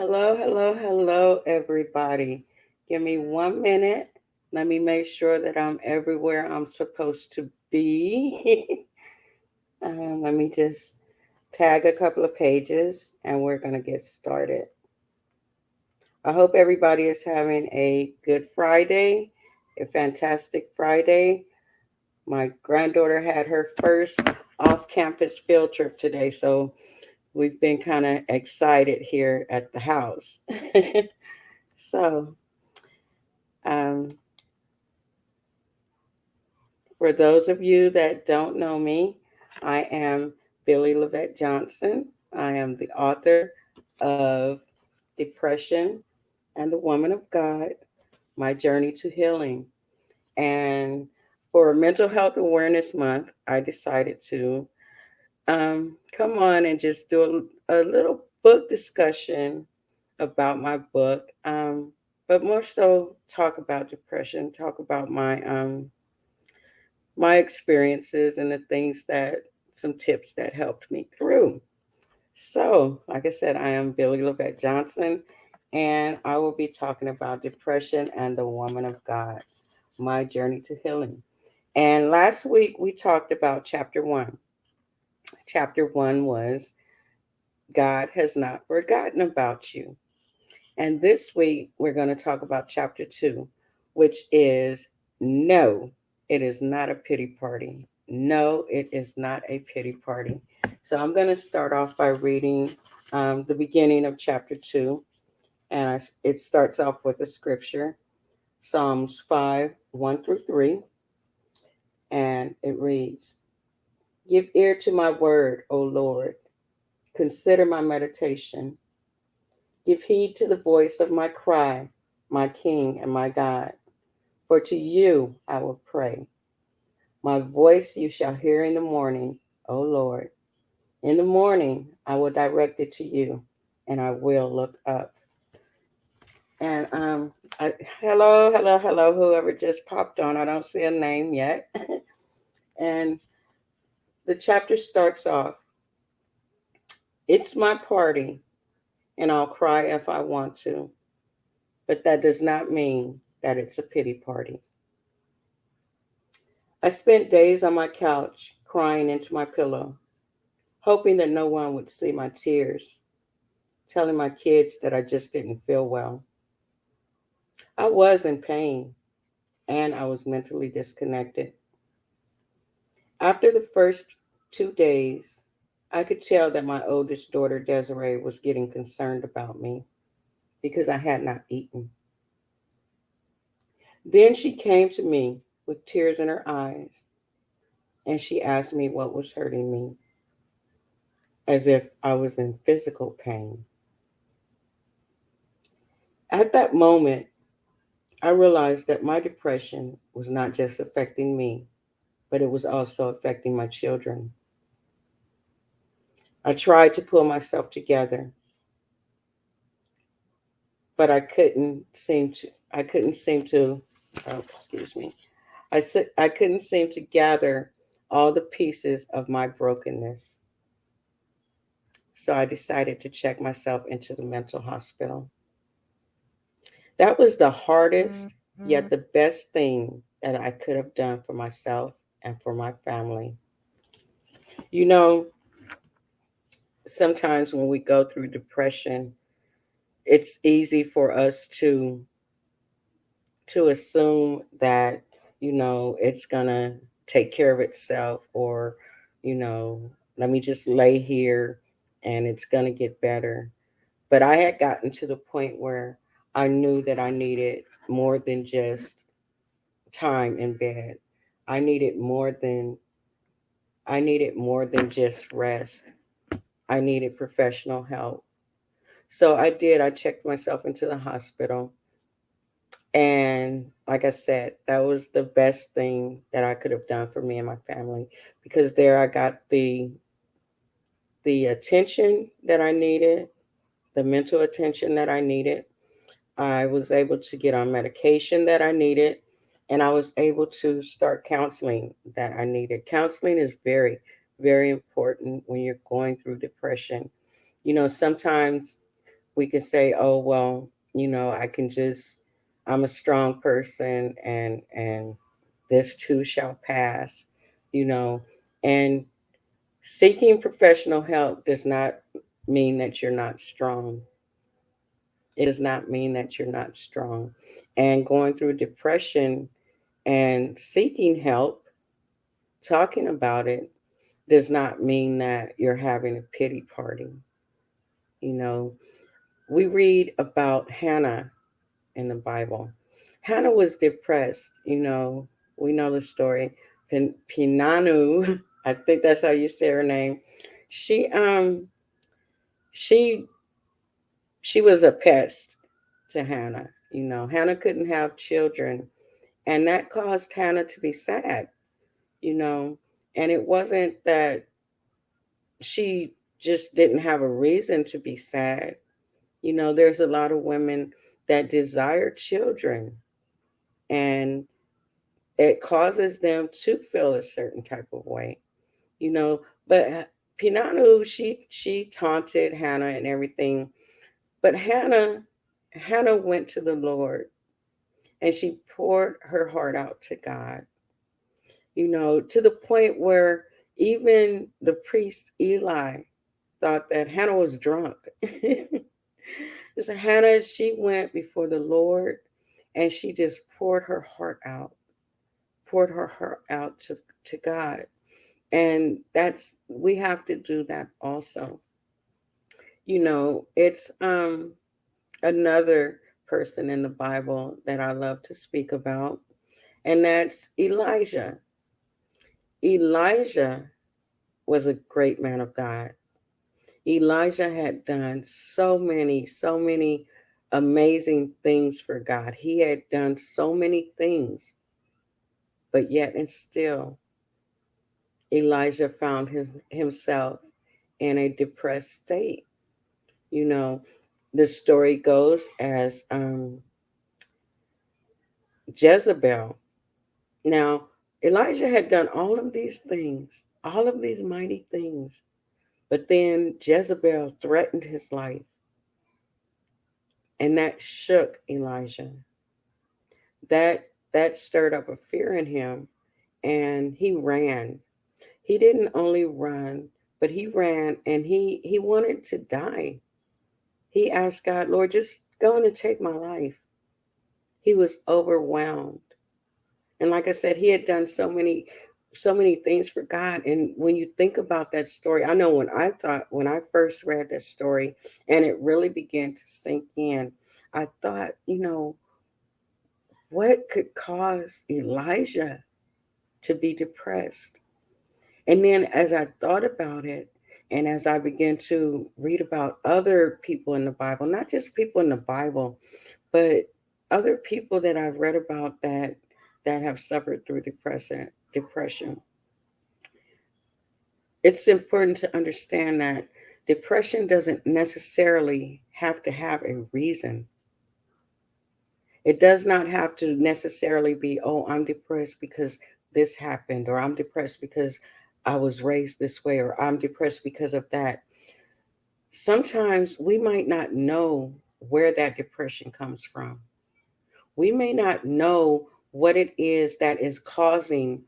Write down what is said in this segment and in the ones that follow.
Hello, hello, hello, everybody. Give me 1 minute. Let me make sure that I'm everywhere I'm supposed to be. Let me just tag a couple of pages and we're going to get started. I hope everybody is having a good Friday, a fantastic Friday. My granddaughter had her first off campus field trip today, so we've been kind of excited here at the house. So, um, for those of you that don't know me, I am B.L.Johnson. I am the author of Depression and the Woman of God, My Journey to Healing. And for Mental Health Awareness Month, I decided to come on and just do a little book discussion about my book, but more so talk about depression, talk about my experiences and the things that some tips that helped me through. So, like I said, I am B.L.Johnson, and I will be talking about depression and the woman of God, my journey to healing. And last week we talked about chapter one. Chapter one was God has not forgotten about you. And this week we're going to talk about chapter two, which is no, it is not a pity party. No, it is not a pity party. So I'm going to start off by reading the beginning of chapter two. And it starts off with a scripture, Psalms 5 1 through 3. And it reads, Give ear to my word, O Lord. Consider my meditation. Give heed to the voice of my cry, my King and my God. For to you I will pray. My voice you shall hear in the morning, O Lord. In the morning I will direct it to you, and I will look up. And hello, hello, hello, whoever just popped on. I don't see a name yet. And the chapter starts off, it's my party, and I'll cry if I want to. But that does not mean that it's a pity party. I spent days on my couch crying into my pillow, hoping that no one would see my tears, telling my kids that I just didn't feel well. I was in pain and I was mentally disconnected. After the first 2 days, I could tell that my oldest daughter, Desiree, was getting concerned about me because I had not eaten. Then she came to me with tears in her eyes and she asked me what was hurting me, as if I was in physical pain. At that moment, I realized that my depression was not just affecting me, but it was also affecting my children. I tried to pull myself together, but I couldn't seem to, excuse me. I couldn't seem to gather all the pieces of my brokenness. So I decided to check myself into the mental hospital. That was the hardest, yet the best thing that I could have done for myself and for my family. You know, sometimes when we go through depression, it's easy for us to assume that, it's gonna take care of itself, or, you know, let me just lay here and it's gonna get better. But I had gotten to the point where I knew that I needed more than just time in bed. I needed more than I needed more than just rest. I needed professional help. So I did. I checked myself into the hospital. And like I said, that was the best thing that I could have done for me and my family, because there I got the attention that I needed, the mental attention that I needed. I was able to get on medication that I needed, and I was able to start counseling that I needed. Counseling is very, very important when you're going through depression. Sometimes we could say, oh well, I can just, I'm a strong person, and this too shall pass, you know. And seeking professional help does not mean that you're not strong. It does not mean that you're not strong. And going through depression and seeking help, talking about it, does not mean that you're having a pity party. You know, we read about Hannah in the Bible. Hannah was depressed. We know the story. Pinanu, I think that's how you say her name. She she she was a pest to Hannah. Hannah couldn't have children, and that caused Hannah to be sad. You know, and it wasn't that she just didn't have a reason to be sad. There's a lot of women that desire children, and it causes them to feel a certain type of way. you know. But Pinanu, she taunted Hannah and everything, but Hannah went to the Lord and she poured her heart out to God. To the point where even the priest Eli thought that Hannah was drunk. So Hannah, she went before the Lord and she just poured her heart out to God. And that's, we have to do that also. It's another person in the Bible that I love to speak about, and that's Elijah. Elijah was a great man of God. Elijah had done so many amazing things for God. He had done so many things, but yet and still, Elijah found himself in a depressed state. You know, the story goes as Jezebel. Now, Elijah had done all of these things, all of these mighty things, but then Jezebel threatened his life, and that shook Elijah. That stirred up a fear in him, and he ran. He didn't only run, but he ran, and he wanted to die. He asked God, Lord, just go on and take my life. He was overwhelmed. And like I said, he had done so many things for God. And when you think about that story, I know when I first read that story and it really began to sink in, I thought, what could cause Elijah to be depressed? And then as I thought about it, and as I began to read about other people in the Bible, not just people in the Bible, but other people that I've read about that have suffered through depression, it's important to understand that depression doesn't necessarily have to have a reason. It does not have to necessarily be, oh, I'm depressed because this happened, or I'm depressed because I was raised this way, or I'm depressed because of that. Sometimes we might not know where that depression comes from. We may not know what it is that is causing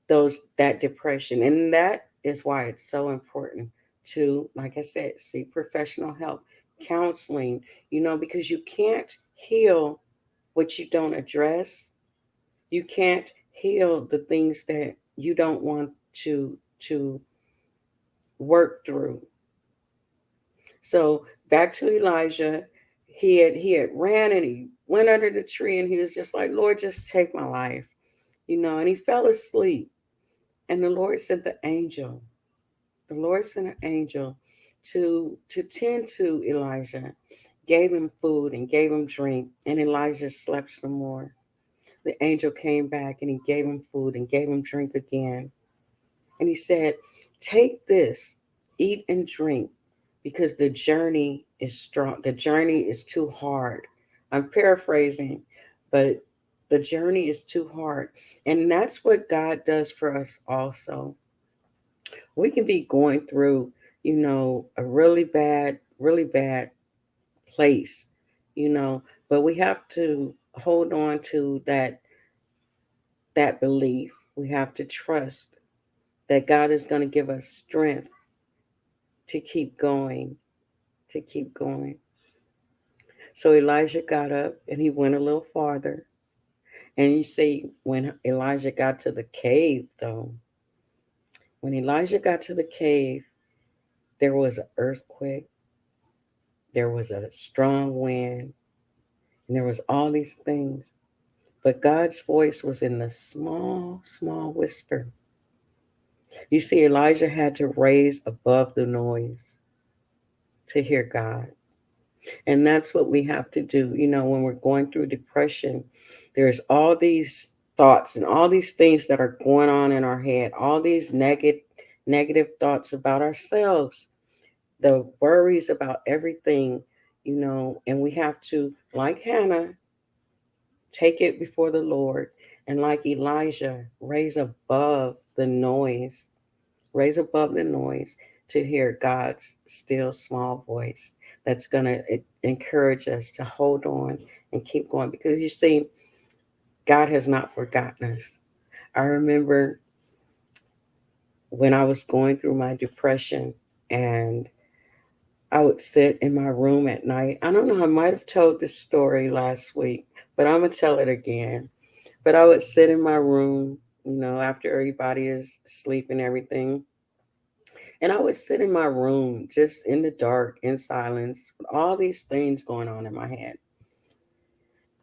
that depression. And that is why it's so important to, like I said, seek professional help, counseling, because you can't heal what you don't address. You can't heal the things that you don't want to work through. So back to Elijah, he had ran and he went under the tree and he was just like, Lord, just take my life, and he fell asleep. And the Lord sent the angel. The Lord sent an angel to tend to Elijah, gave him food and gave him drink, and Elijah slept some more. The angel came back and he gave him food and gave him drink again. And he said, take this, eat and drink, because the journey is strong. The journey is too hard. I'm paraphrasing, but the journey is too hard. And that's what God does for us also. We can be going through, a really bad place, you know, but we have to hold on to that belief. We have to trust that God is going to give us strength to keep going, to keep going. So Elijah got up and he went a little farther. And you see, when Elijah got to the cave, though, when Elijah got to the cave, there was an earthquake, there was a strong wind, and there was all these things. But God's voice was in the small, small whisper. You see, Elijah had to raise above the noise to hear God. And that's what we have to do. You know, when we're going through depression, there's all these thoughts and all these things that are going on in our head, all these negative thoughts about ourselves, the worries about everything, you know, and we have to, like Hannah, take it before the Lord, and like Elijah, raise above the noise to hear God's still small voice that's going to encourage us to hold on and keep going, because you see, God has not forgotten us. I remember when I was going through my depression, and I would sit in my room at night. I don't know, I might have told this story last week, but I'm going to tell it again. But I would sit in my room, you know, after everybody is asleep and everything. And I would sit in my room just in the dark, in silence, with all these things going on in my head.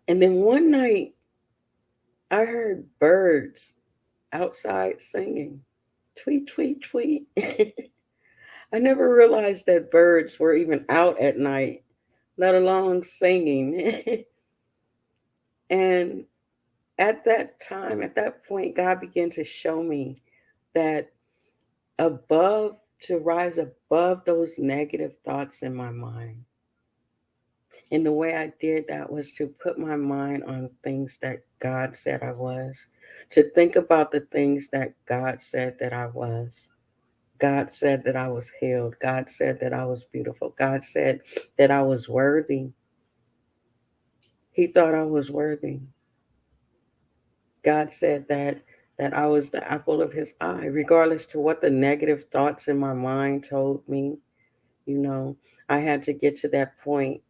And then one night, I heard birds outside singing, tweet, tweet, tweet. I never realized that birds were even out at night, let alone singing. And at that time, at that point, God began to show me that above, to rise above those negative thoughts in my mind. And the way I did that was to put my mind on things that God said I was, to think about the things that God said that I was. God said that I was healed. God said that I was beautiful. God said that I was worthy. He thought I was worthy. God said that I was the apple of his eye, regardless to what the negative thoughts in my mind told me. You know, I had to get to that point.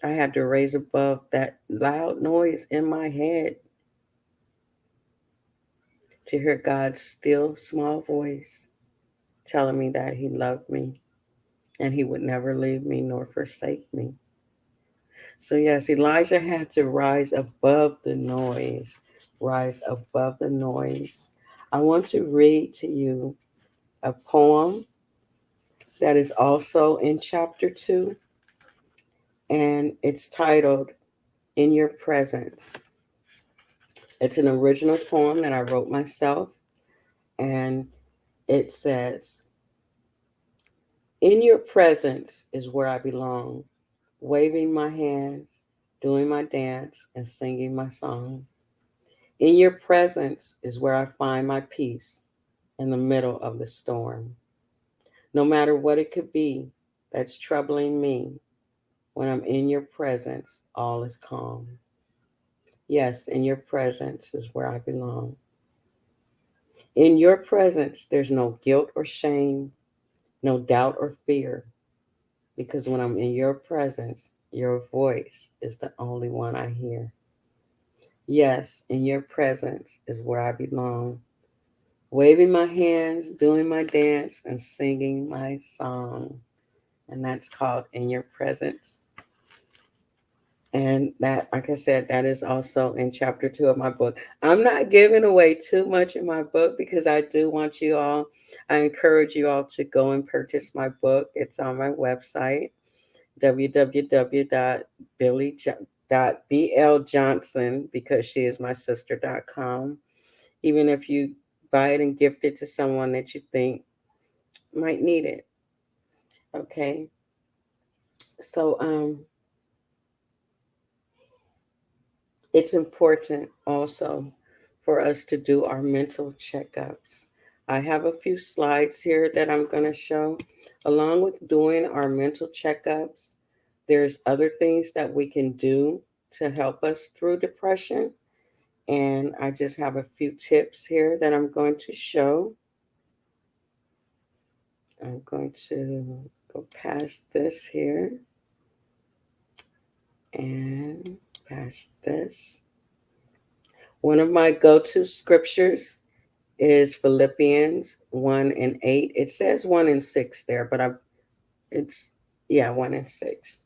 I had to raise above that loud noise in my head to hear God's still small voice telling me that he loved me and he would never leave me nor forsake me. So, yes, Elijah had to rise above the noise, rise above the noise. I want to read to you a poem that is also in chapter 2, and it's titled In Your Presence. It's an original poem that I wrote myself, and it says, in your presence is where I belong, waving my hands, doing my dance, and singing my song. In your presence is where I find my peace in the middle of the storm. No matter what it could be that's troubling me, when I'm in your presence, all is calm. Yes, in your presence is where I belong. In your presence, there's no guilt or shame, no doubt or fear, because when I'm in your presence, your voice is the only one I hear. Yes, in your presence is where I belong, waving my hands, doing my dance, and singing my song. And that's called In Your Presence. And that, like I said, that is also in chapter 2 of my book. I'm not giving away too much in my book because I do want you all, I encourage you all to go and purchase my book. It's on my website, www.B.L.Johnson, because she is my sister.com. Even if you buy it and gift it to someone that you think might need it. Okay. So it's important also for us to do our mental checkups. I have a few slides here that I'm going to show. Along with doing our mental checkups, there's other things that we can do to help us through depression. And I just have a few tips here that I'm going to show. I'm going to go past this here and past this. One of my go to scriptures is Philippians 1 and 8. It says 1 and 6 there, but it's, yeah, 1 and 6.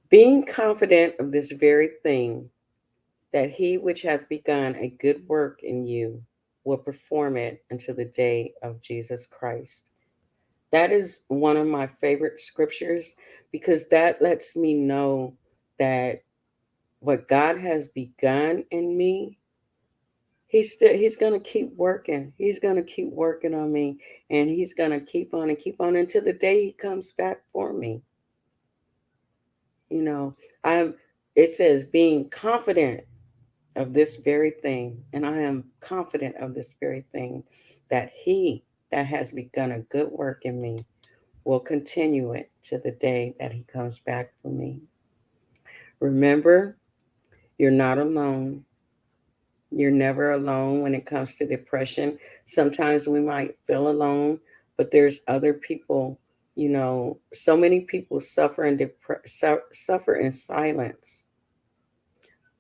Being confident of this very thing, that he which hath begun a good work in you will perform it until the day of Jesus Christ. That is one of my favorite scriptures because that lets me know that what God has begun in me, he's going to keep working. He's going to keep working on me, and he's going to keep on and keep on until the day he comes back for me. You know, I'm it says being confident of this very thing, and I am confident of this very thing, that he that has begun a good work in me will continue it to the day that he comes back for me. Remember, you're not alone. You're never alone when it comes to depression. Sometimes we might feel alone, but there's other people. So many people suffer in silence.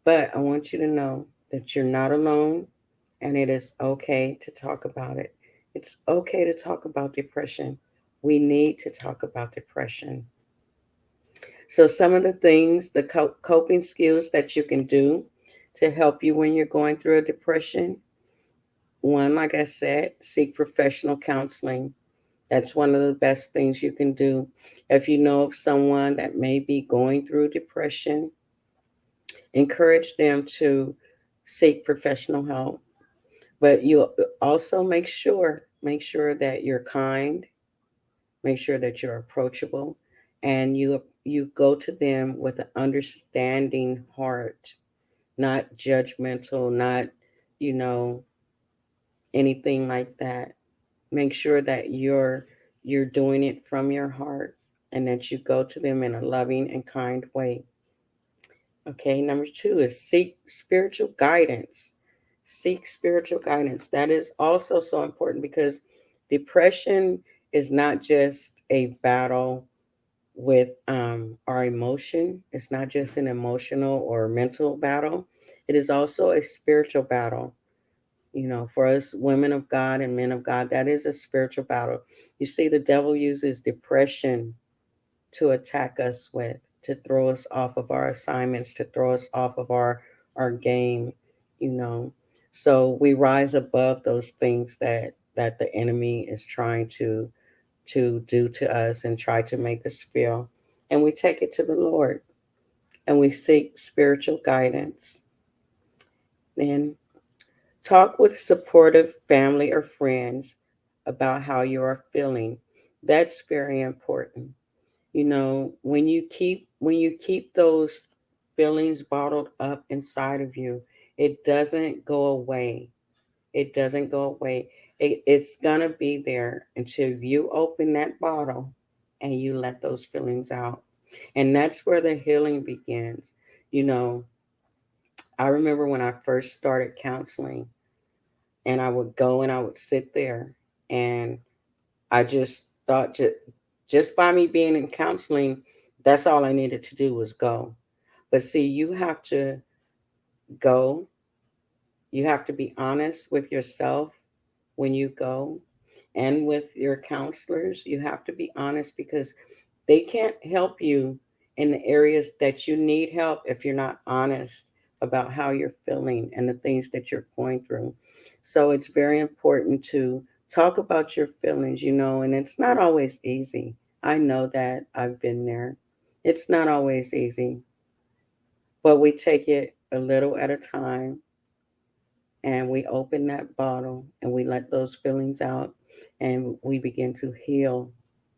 But I want you to know that you're not alone, and it is okay to talk about it. It's okay to talk about depression. We need to talk about depression. So, some of the things, the coping skills that you can do to help you when you're going through a depression: one, like I said, seek professional counseling. That's one of the best things you can do. If you know of someone that may be going through depression, encourage them to seek professional help. But you also make sure that you're kind, make sure that you're approachable, and you go to them with an understanding heart, not judgmental, not you know anything like that. Make sure that you're doing it from your heart, and that you go to them in a loving and kind way. Okay, number two is seek spiritual guidance. Seek spiritual guidance. That is also so important because depression is not just a battle with our emotion, it's not just an emotional or mental battle, it is also a spiritual battle. For us women of God and men of God, that is a spiritual battle. You see, the devil uses depression to attack us with, to throw us off of our assignments, to throw us off of our game, you know. So we rise above those things that the enemy is trying to do to us and try to make us feel. And we take it to the Lord and we seek spiritual guidance. Then talk with supportive family or friends about how you are feeling. That's very important. When you keep those feelings bottled up inside of you, it doesn't go away. It doesn't go away. It's gonna be there until you open that bottle and you let those feelings out. And that's where the healing begins. you know I remember when I first started counseling, and I would go and I would sit there, and I just thought, just by me being in counseling, that's all I needed to do was go. But see, you have to go. You have to be honest with yourself when you go, and with your counselors. You have to be honest because they can't help you in the areas that you need help if you're not honest about how you're feeling and the things that you're going through. So it's very important to talk about your feelings, and it's not always easy. I know that. I've been there. It's not always easy, but we take it a little at a time, and we open that bottle and we let those feelings out, and we begin to heal.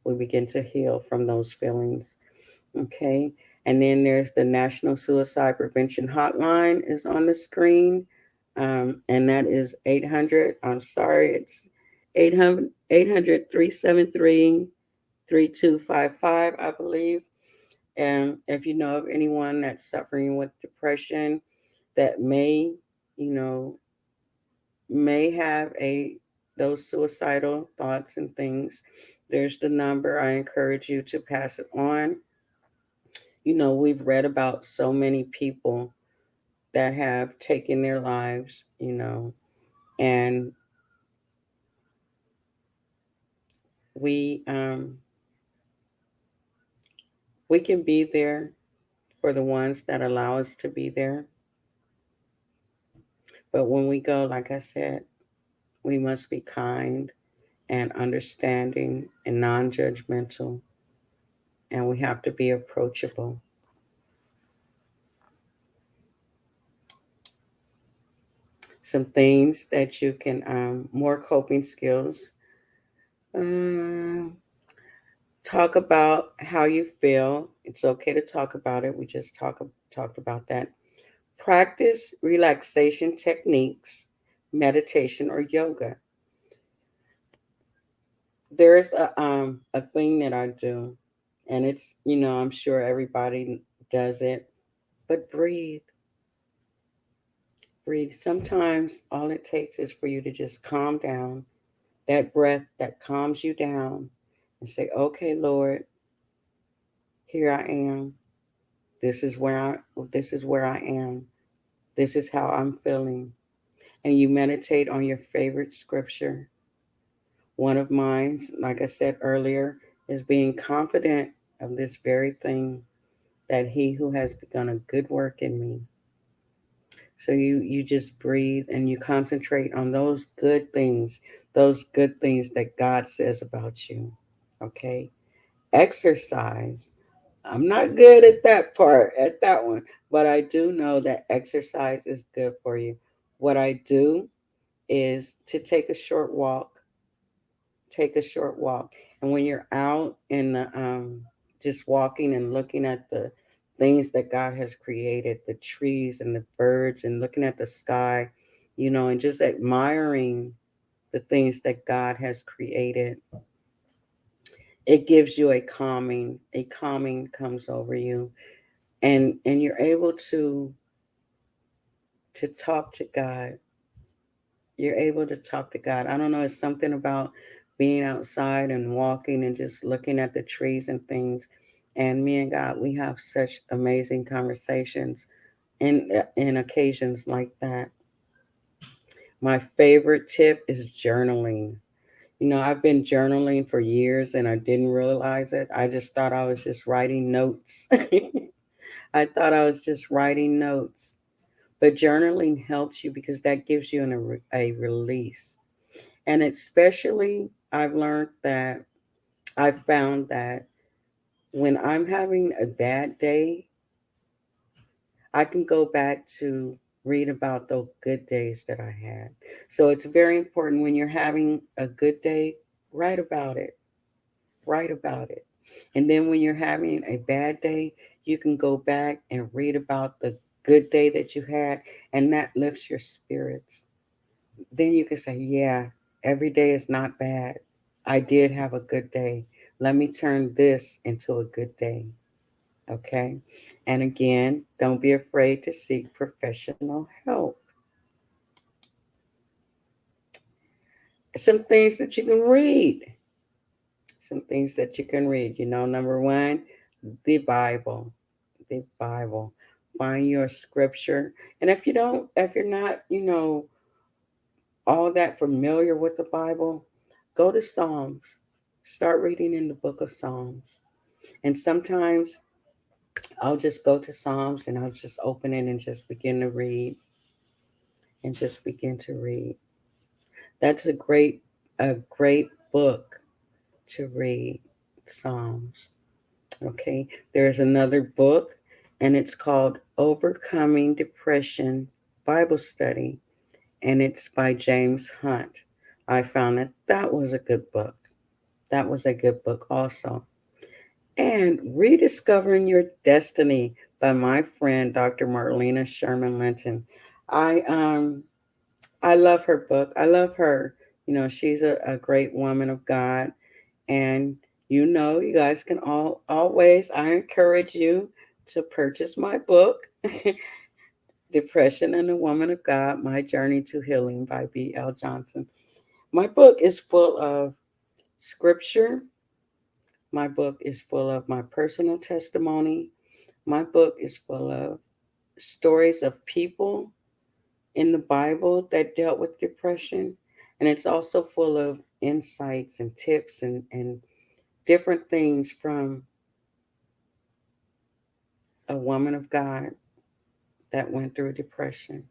We begin to heal from those feelings. Okay. And then there's the National Suicide Prevention Hotline is on the screen. And that is 800. I'm sorry, it's 800 373 3255, I believe. And if you know of anyone that's suffering with depression that you know, may have a those suicidal thoughts and things, there's the number. I encourage you to pass it on. We've read about so many people that have taken their lives, and we um, we can be there for the ones that allow us to be there. But when we go, like I said, we must be kind and understanding and non-judgmental, and we have to be approachable. Some things that you can more coping skills. Um, Talk about how you feel. It's okay to talk about it. We just talked about that. Practice relaxation techniques, meditation or yoga. There's a thing that I do, and it's I'm sure everybody does it, but breathe, breathe. Sometimes all it takes is for you to just calm down. That breath that calms you down, and say, "Okay, Lord, here I am. This is where I this is where I am. This is how I'm feeling." And you meditate on your favorite scripture. One of mine, like I said earlier, is being confident of this very thing, that he who has begun a good work in me. So you just breathe and you concentrate on those good things that God says about you. Okay? Exercise. I'm not good at that part, at that one, but I do know that exercise is good for you. What I do is to take a short walk, take a short walk. And when you're out in the just walking and looking at the things that God has created, the trees and the birds, and looking at the sky, and just admiring the things that God has created, it gives you a calming comes over you, and you're able to talk to God. You're able to talk to God. I don't know, it's something about being outside and walking and just looking at the trees and things. And me and God, we have such amazing conversations in occasions like that. My favorite tip is journaling. I've been journaling for years and I didn't realize it. I just thought I was just writing notes. I thought I was just writing notes. But journaling helps you because that gives you a release. And especially, I've found that when I'm having a bad day, I can go back to read about those good days that I had. So it's very important when you're having a good day, write about it. Write about it. And then when you're having a bad day, you can go back and read about the good day that you had, and that lifts your spirits. Then you can say, yeah, every day is not bad. I did have a good day. Let me turn this into a good day. Okay. And again, don't be afraid to seek professional help. Some things that you can read. Some things that you can read. Number one, the Bible. The Bible. Find your scripture. And if you're not, all that familiar with the Bible, go to Psalms. Start reading in the book of Psalms. And sometimes I'll just go to Psalms and I'll just open it and just begin to read and just begin to read. That's a great book to read, Psalms. Okay. There's another book and it's called Overcoming Depression Bible Study, and it's by James Hunt. I found that was a good book. That was a good book also. And Rediscovering Your Destiny by my friend Dr. Marlena Sherman Linton. I um I love her book. I love her. She's a great woman of God, and You guys can always, I encourage you to purchase my book, Depression and the Woman of God, My Journey to Healing by B.L. Johnson. My book is full of scripture. My book is full of my personal testimony. My book is full of stories of people in the Bible that dealt with depression. And it's also full of insights and tips and different things from a woman of God that went through depression.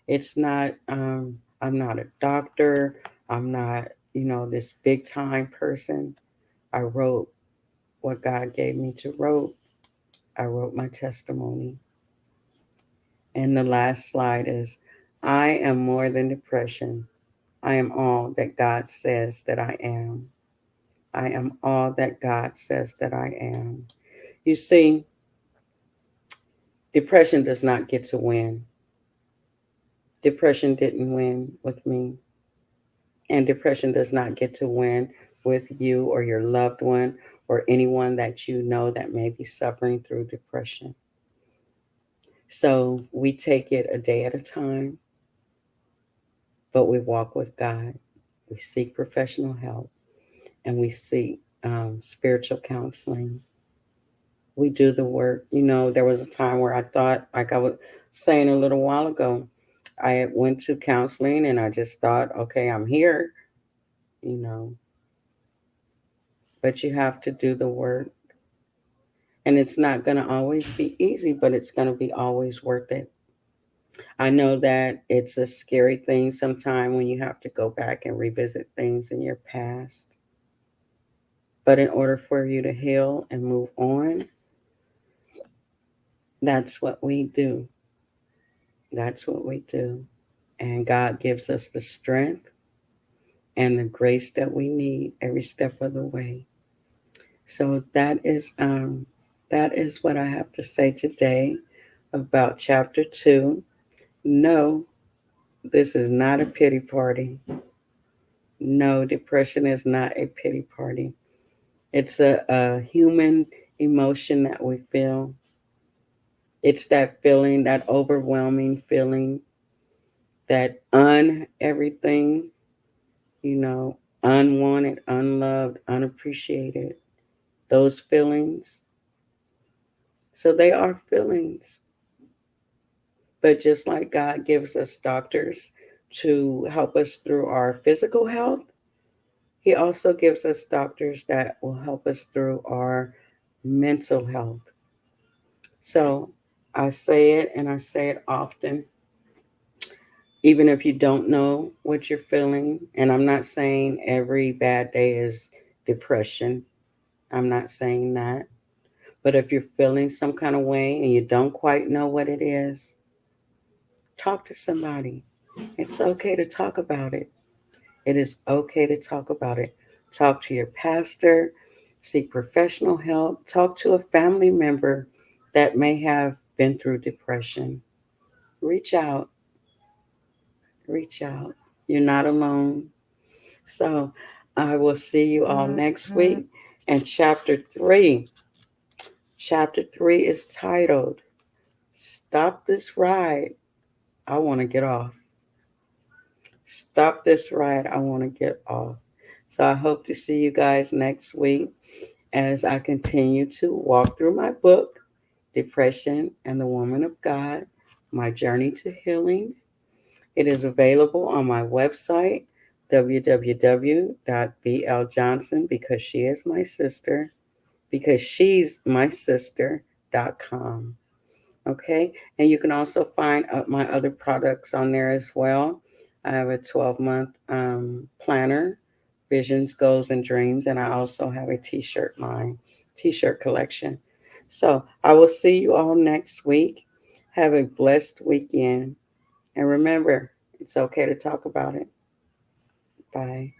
It's not, I'm not a doctor. I'm not, this big time person. I wrote what God gave me to wrote. I wrote my testimony. And the last slide is I am more than depression. I am all that God says that I am. I am all that God says that I am. You see, depression does not get to win. Depression didn't win with me. And depression does not get to win with you or your loved one or anyone that you know that may be suffering through depression. So we take it a day at a time, but we walk with God. We seek professional help and we seek spiritual counseling. We do the work. There was a time where I thought, like I was saying a little while ago, I went to counseling and I just thought, okay, I'm here, you know, but you have to do the work. And it's not going to always be easy, but it's going to be always worth it. I know that it's a scary thing sometimes when you have to go back and revisit things in your past. But in order for you to heal and move on, that's what we do. That's what we do. And God gives us the strength and the grace that we need every step of the way. So that is what I have to say today about chapter 2. No, this is not a pity party. No, depression is not a pity party. It's a human emotion that we feel. It's that feeling, that overwhelming feeling, that everything, unwanted, unloved, unappreciated, those feelings. So they are feelings. But just like God gives us doctors to help us through our physical health, He also gives us doctors that will help us through our mental health. So I say it and I say it often, even if you don't know what you're feeling. And I'm not saying every bad day is depression. I'm not saying that. But if you're feeling some kind of way and you don't quite know what it is, talk to somebody. It's okay to talk about it. It is okay to talk about it. Talk to your pastor, seek professional help, talk to a family member that may have been through depression. Reach out, reach out. You're not alone. So I will see you all next week. And chapter 3 is titled Stop This Ride. I want to get off. Stop this ride. I want to get off. So I hope to see you guys next week as I continue to walk through my book, Depression and the Woman of God, My Journey to Healing. It is available on my website, www.B.L.Johnson, because she's my sister.com. Okay, and you can also find my other products on there as well. I have a 12-month planner, Visions, Goals, and Dreams, and I also have a t-shirt line, t-shirt collection. So I will see you all next week. Have a blessed weekend. And remember, it's okay to talk about it. Bye.